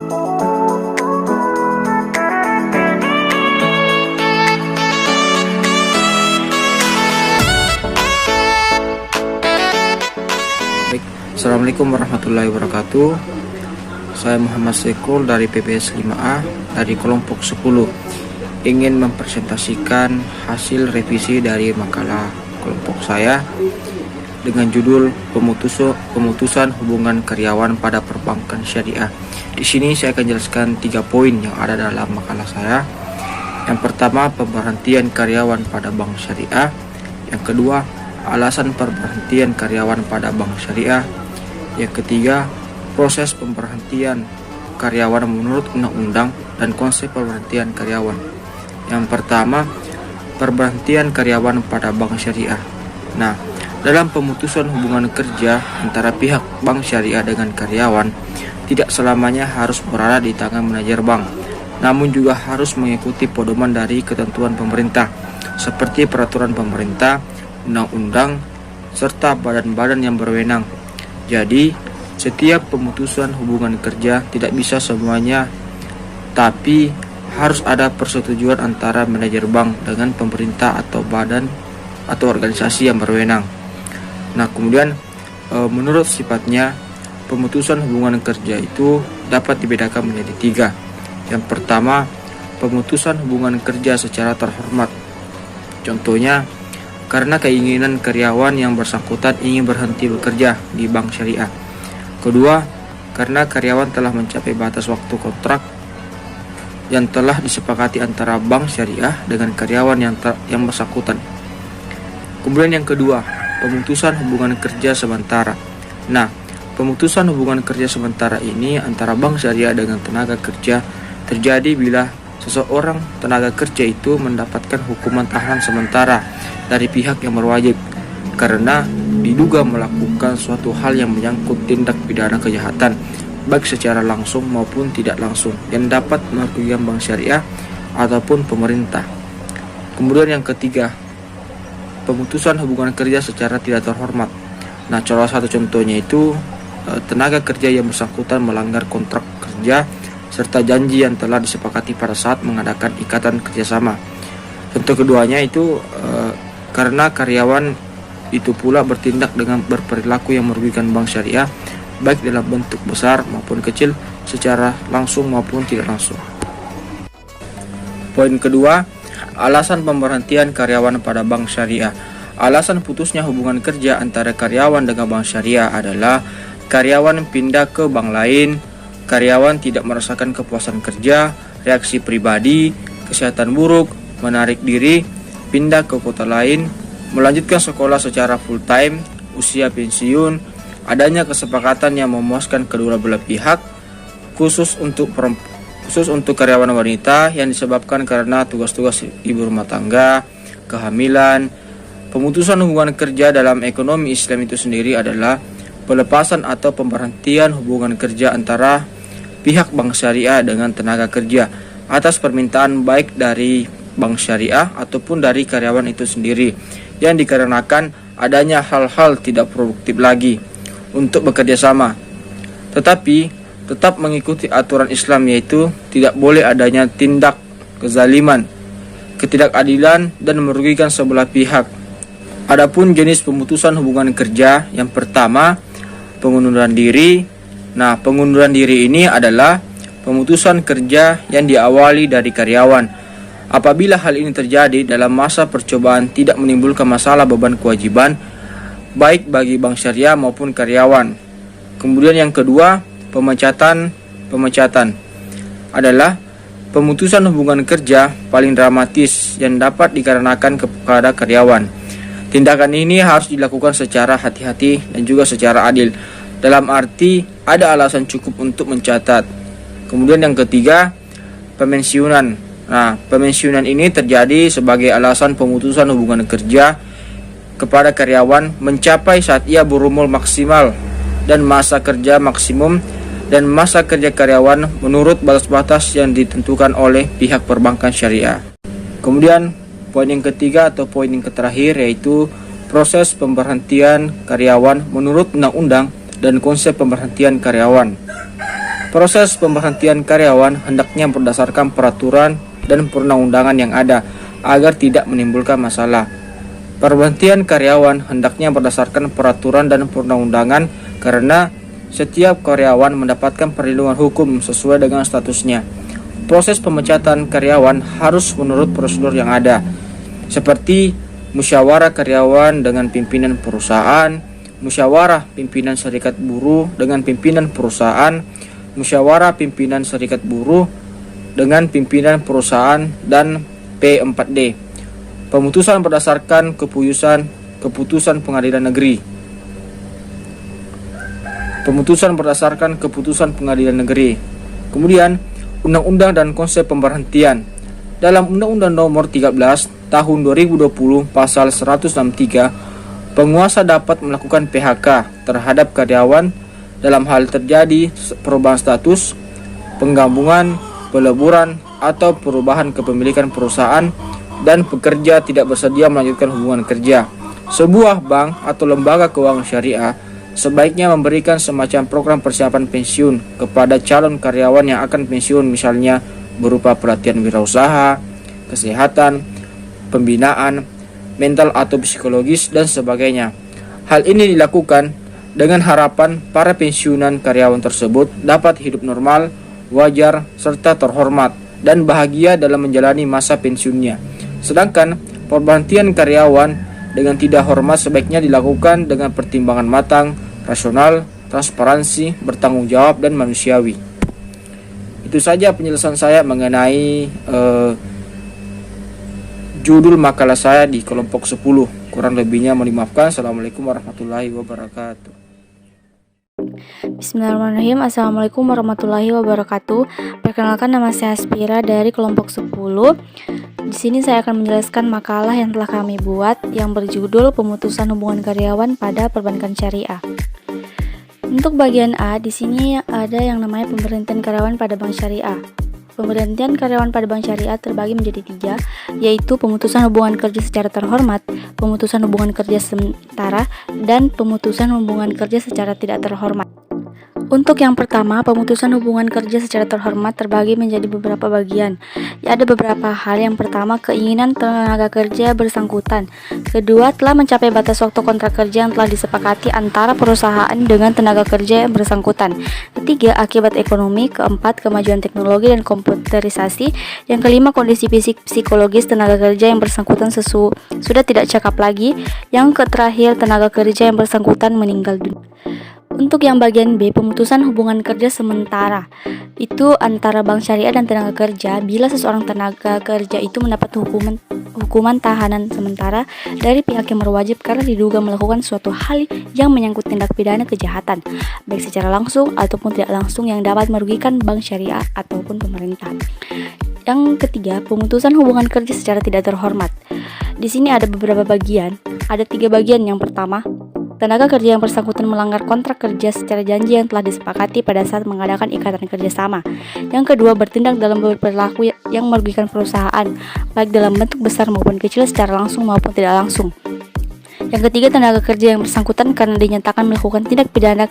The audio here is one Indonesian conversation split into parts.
Assalamualaikum warahmatullahi wabarakatuh. Saya Muhammad Sekul dari PPS 5A dari kelompok 10 ingin mempresentasikan hasil revisi dari makalah kelompok saya dengan judul pemutusan hubungan karyawan pada perbankan syariah. Di sini saya akan jelaskan 3 poin yang ada dalam makalah saya. Yang pertama, pemberhentian karyawan pada bank syariah. Yang kedua, alasan pemberhentian karyawan pada bank syariah. Yang ketiga, proses pemberhentian karyawan menurut undang-undang dan konsep pemberhentian karyawan. Yang pertama, pemberhentian karyawan pada bank syariah. Nah, dalam pemutusan hubungan kerja antara pihak bank syariah dengan karyawan, tidak selamanya harus berada di tangan manajer bank, namun juga harus mengikuti pedoman dari ketentuan pemerintah, seperti peraturan pemerintah, undang-undang, serta badan-badan yang berwenang. Jadi, setiap pemutusan hubungan kerja tidak bisa semuanya, tapi harus ada persetujuan antara manajer bank dengan pemerintah atau badan atau organisasi yang berwenang. Nah, kemudian menurut sifatnya, pemutusan hubungan kerja itu dapat dibedakan menjadi 3. Yang pertama, pemutusan hubungan kerja secara terhormat. Contohnya, karena keinginan karyawan yang bersangkutan ingin berhenti bekerja di bank syariah. Kedua, karena karyawan telah mencapai batas waktu kontrak yang telah disepakati antara bank syariah dengan karyawan yang bersangkutan. Kemudian yang kedua, pemutusan hubungan kerja sementara. Nah, pemutusan hubungan kerja sementara ini antara bank syariah dengan tenaga kerja terjadi bila seseorang tenaga kerja itu mendapatkan hukuman tahanan sementara dari pihak yang berwajib karena diduga melakukan suatu hal yang menyangkut tindak pidana kejahatan, baik secara langsung maupun tidak langsung, yang dapat merugikan bank syariah ataupun pemerintah. Kemudian yang ketiga, pemutusan hubungan kerja secara tidak terhormat. Nah, salah satu contohnya itu tenaga kerja yang bersangkutan melanggar kontrak kerja serta janji yang telah disepakati pada saat mengadakan ikatan kerjasama. Contoh keduanya itu karena karyawan itu pula bertindak dengan berperilaku yang merugikan bank syariah, baik dalam bentuk besar maupun kecil, secara langsung maupun tidak langsung. Poin kedua, alasan pemberhentian karyawan pada bank syariah. Alasan putusnya hubungan kerja antara karyawan dengan bank syariah adalah karyawan pindah ke bank lain, karyawan tidak merasakan kepuasan kerja, reaksi pribadi, kesehatan buruk, menarik diri, pindah ke kota lain, melanjutkan sekolah secara full time, usia pensiun, adanya kesepakatan yang memuaskan kedua belah pihak, khusus untuk karyawan wanita yang disebabkan karena tugas-tugas ibu rumah tangga, kehamilan. Pemutusan hubungan kerja dalam ekonomi Islam itu sendiri adalah pelepasan atau pemberhentian hubungan kerja antara pihak bank syariah dengan tenaga kerja atas permintaan baik dari bank syariah ataupun dari karyawan itu sendiri, yang dikarenakan adanya hal-hal tidak produktif lagi untuk bekerja sama, tetapi tetap mengikuti aturan Islam, yaitu tidak boleh adanya tindak kezaliman, ketidakadilan, dan merugikan sebelah pihak. Adapun jenis pemutusan hubungan kerja, yang pertama, pengunduran diri. Nah, pengunduran diri ini adalah pemutusan kerja yang diawali dari karyawan. Apabila hal ini terjadi dalam masa percobaan tidak menimbulkan masalah beban kewajiban, baik bagi bank syariah maupun karyawan. Kemudian yang kedua, pemecatan adalah pemutusan hubungan kerja paling dramatis yang dapat dikarenakan kepada karyawan. Tindakan ini harus dilakukan secara hati-hati dan juga secara adil, dalam arti ada alasan cukup untuk mencatat. Kemudian yang ketiga, pemensiunan. Nah, pemensiunan ini terjadi sebagai alasan pemutusan hubungan kerja kepada karyawan mencapai saat ia berumur maksimal dan masa kerja maksimum dan masa kerja karyawan menurut batas-batas yang ditentukan oleh pihak perbankan syariah. Kemudian poin yang ketiga atau poin yang terakhir yaitu proses pemberhentian karyawan menurut undang-undang dan konsep pemberhentian karyawan. Proses pemberhentian karyawan hendaknya berdasarkan peraturan dan perundang-undangan yang ada agar tidak menimbulkan masalah. Pemberhentian karyawan hendaknya berdasarkan peraturan dan perundang-undangan karena setiap karyawan mendapatkan perlindungan hukum sesuai dengan statusnya. Proses pemecatan karyawan harus menurut prosedur yang ada, seperti musyawarah karyawan dengan pimpinan perusahaan, musyawarah pimpinan serikat buruh dengan pimpinan perusahaan, musyawarah pimpinan serikat buruh dengan pimpinan perusahaan, dan P4D. Pemutusan berdasarkan keputusan pengadilan negeri. Pemutusan berdasarkan keputusan pengadilan negeri. Kemudian, undang-undang dan konsep pemberhentian. Dalam Undang-Undang Nomor 13 Tahun 2020 Pasal 163, penguasa dapat melakukan PHK terhadap karyawan dalam hal terjadi perubahan status, penggabungan, peleburan, atau perubahan kepemilikan perusahaan dan pekerja tidak bersedia melanjutkan hubungan kerja. Sebuah bank atau lembaga keuangan syariah sebaiknya memberikan semacam program persiapan pensiun kepada calon karyawan yang akan pensiun, misalnya berupa pelatihan wirausaha, kesehatan, pembinaan, mental atau psikologis, dan sebagainya. Hal ini dilakukan dengan harapan para pensiunan karyawan tersebut dapat hidup normal, wajar, serta terhormat dan bahagia dalam menjalani masa pensiunnya. Sedangkan pemberhentian karyawan dengan tidak hormat sebaiknya dilakukan dengan pertimbangan matang, rasional, transparansi, bertanggung jawab, dan manusiawi. Itu saja penjelasan saya mengenai judul makalah saya di kelompok 10. Kurang lebihnya mohon dimaafkan. Assalamualaikum warahmatullahi wabarakatuh. Bismillahirrahmanirrahim. Assalamualaikum warahmatullahi wabarakatuh. Perkenalkan, nama saya Aspira dari kelompok 10. Di sini saya akan menjelaskan makalah yang telah kami buat yang berjudul Pemutusan Hubungan Karyawan pada Perbankan Syariah. Untuk bagian A, di sini ada yang namanya pemberhentian karyawan pada bank syariah. Pemberhentian karyawan pada bank syariah terbagi menjadi 3, yaitu pemutusan hubungan kerja secara terhormat, pemutusan hubungan kerja sementara, dan pemutusan hubungan kerja secara tidak terhormat. Untuk yang pertama, pemutusan hubungan kerja secara terhormat terbagi menjadi beberapa bagian. Ada beberapa hal. Yang pertama, keinginan tenaga kerja bersangkutan. Kedua, telah mencapai batas waktu kontrak kerja yang telah disepakati antara perusahaan dengan tenaga kerja yang bersangkutan. Ketiga, akibat ekonomi. Keempat, kemajuan teknologi dan komputerisasi. Yang kelima, kondisi fisik psikologis tenaga kerja yang bersangkutan sudah tidak cakap lagi. Yang terakhir, tenaga kerja yang bersangkutan meninggal dunia. Untuk yang bagian B, pemutusan hubungan kerja sementara, itu antara bank syariah dan tenaga kerja bila seseorang tenaga kerja itu mendapat hukuman tahanan sementara dari pihak yang berwajib karena diduga melakukan suatu hal yang menyangkut tindak pidana kejahatan, baik secara langsung ataupun tidak langsung yang dapat merugikan bank syariah ataupun pemerintah. Yang ketiga, pemutusan hubungan kerja secara tidak terhormat. Di sini ada beberapa bagian, ada 3 bagian. Yang pertama, tenaga kerja yang bersangkutan melanggar kontrak kerja secara janji yang telah disepakati pada saat mengadakan ikatan kerjasama. Yang kedua, bertindak dalam perilaku yang merugikan perusahaan, baik dalam bentuk besar maupun kecil secara langsung maupun tidak langsung. Yang ketiga, tenaga kerja yang bersangkutan karena dinyatakan melakukan tindak pidana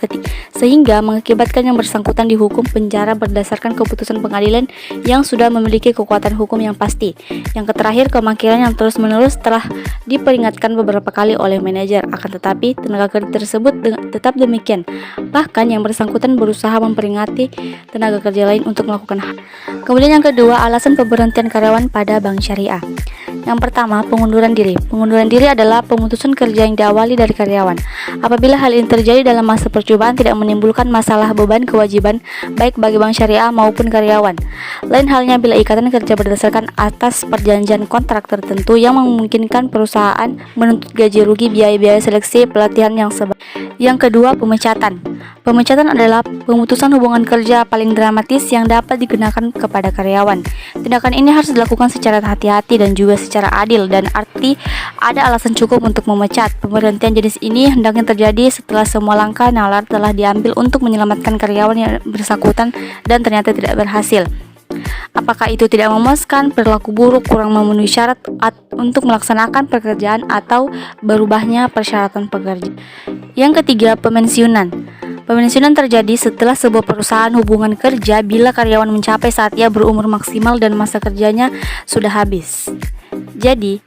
sehingga mengakibatkan yang bersangkutan dihukum penjara berdasarkan keputusan pengadilan yang sudah memiliki kekuatan hukum yang pasti. Yang terakhir, kemangkiran yang terus-menerus telah diperingatkan beberapa kali oleh manajer, akan tetapi tenaga kerja tersebut tetap demikian. Bahkan yang bersangkutan berusaha memperingati tenaga kerja lain untuk melakukan hal. Kemudian yang kedua, alasan pemberhentian karyawan pada bank syariah. Yang pertama, pengunduran diri. Pengunduran diri adalah pemutusan kerja yang diawali dari karyawan. Apabila hal ini terjadi dalam masa percobaan tidak menimbulkan masalah beban kewajiban baik bagi bank syariah maupun karyawan. Lain halnya bila ikatan kerja berdasarkan atas perjanjian kontrak tertentu yang memungkinkan perusahaan menuntut gaji rugi, biaya-biaya seleksi, pelatihan yang Yang kedua, pemecatan. Pemecatan adalah pemutusan hubungan kerja paling dramatis yang dapat dikenakan kepada karyawan. Tindakan ini harus dilakukan secara hati-hati dan juga secara adil, dan arti ada alasan cukup untuk memecat. Pemberhentian jenis ini hendaknya terjadi setelah semua langkah nalar telah diambil untuk menyelamatkan karyawan yang bersangkutan dan ternyata tidak berhasil. Apakah itu tidak memuaskan, perilaku buruk, kurang memenuhi syarat untuk melaksanakan pekerjaan, atau berubahnya persyaratan pekerja. Yang ketiga, pemensiunan. Pemensiunan terjadi setelah sebuah perusahaan hubungan kerja bila karyawan mencapai saat ia berumur maksimal dan masa kerjanya sudah habis. Jadi,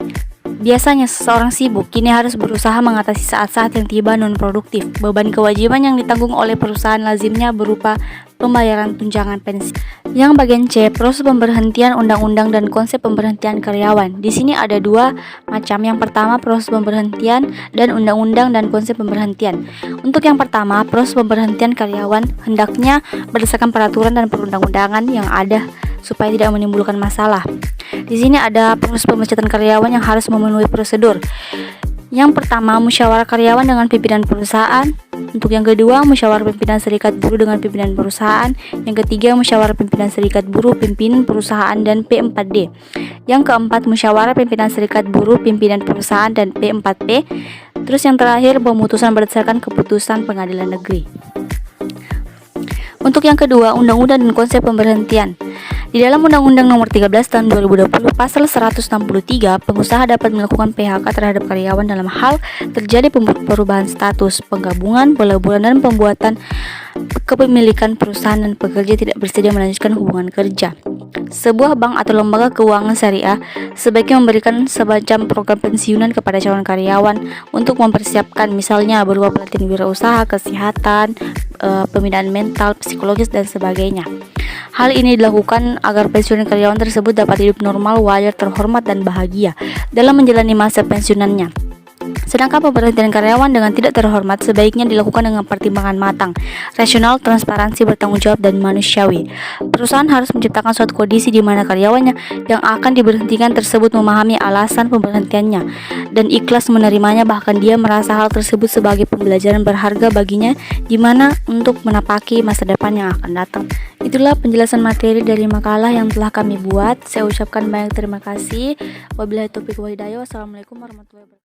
biasanya seseorang sibuk kini harus berusaha mengatasi saat-saat yang tiba non-produktif. Beban kewajiban yang ditanggung oleh perusahaan lazimnya berupa pembayaran tunjangan pensi. Yang bagian C, proses pemberhentian undang-undang dan konsep pemberhentian karyawan. Di sini ada dua macam. Yang pertama, proses pemberhentian dan undang-undang dan konsep pemberhentian. Untuk yang pertama, proses pemberhentian karyawan hendaknya berdasarkan peraturan dan perundang-undangan yang ada supaya tidak menimbulkan masalah. Di sini ada proses pemecatan karyawan yang harus memenuhi prosedur. Yang pertama, musyawarah karyawan dengan pimpinan perusahaan. Untuk yang kedua, musyawarah pimpinan serikat buruh dengan pimpinan perusahaan. Yang ketiga, musyawarah pimpinan serikat buruh, pimpinan perusahaan, dan P4D. Yang keempat, musyawarah pimpinan serikat buruh, pimpinan perusahaan, dan P4P. Terus yang terakhir, pemutusan berdasarkan keputusan pengadilan negeri. Untuk yang kedua, undang-undang dan konsep pemberhentian. Di dalam Undang-Undang Nomor 13 Tahun 2020 Pasal 163, pengusaha dapat melakukan PHK terhadap karyawan dalam hal terjadi perubahan status, penggabungan, peleburan, dan pembuatan kepemilikan perusahaan dan pekerja tidak bersedia melanjutkan hubungan kerja. Sebuah bank atau lembaga keuangan syariah sebaiknya memberikan semacam program pensiunan kepada calon karyawan untuk mempersiapkan, misalnya berupa pelatihan wirausaha, kesehatan, pembinaan mental, psikologis, dan sebagainya. Hal ini dilakukan agar pensiunan karyawan tersebut dapat hidup normal, wajar, terhormat, dan bahagia dalam menjalani masa pensiunannya. Sedangkan pemberhentian karyawan dengan tidak terhormat sebaiknya dilakukan dengan pertimbangan matang, rasional, transparansi, bertanggung jawab, dan manusiawi. Perusahaan harus menciptakan suatu kondisi di mana karyawannya yang akan diberhentikan tersebut memahami alasan pemberhentiannya dan ikhlas menerimanya, bahkan dia merasa hal tersebut sebagai pembelajaran berharga baginya di mana untuk menapaki masa depan yang akan datang. Itulah penjelasan materi dari makalah yang telah kami buat. Saya ucapkan banyak terima kasih. Wabillahi taufiq wal hidayah. Wassalamualaikum warahmatullahi wabarakatuh.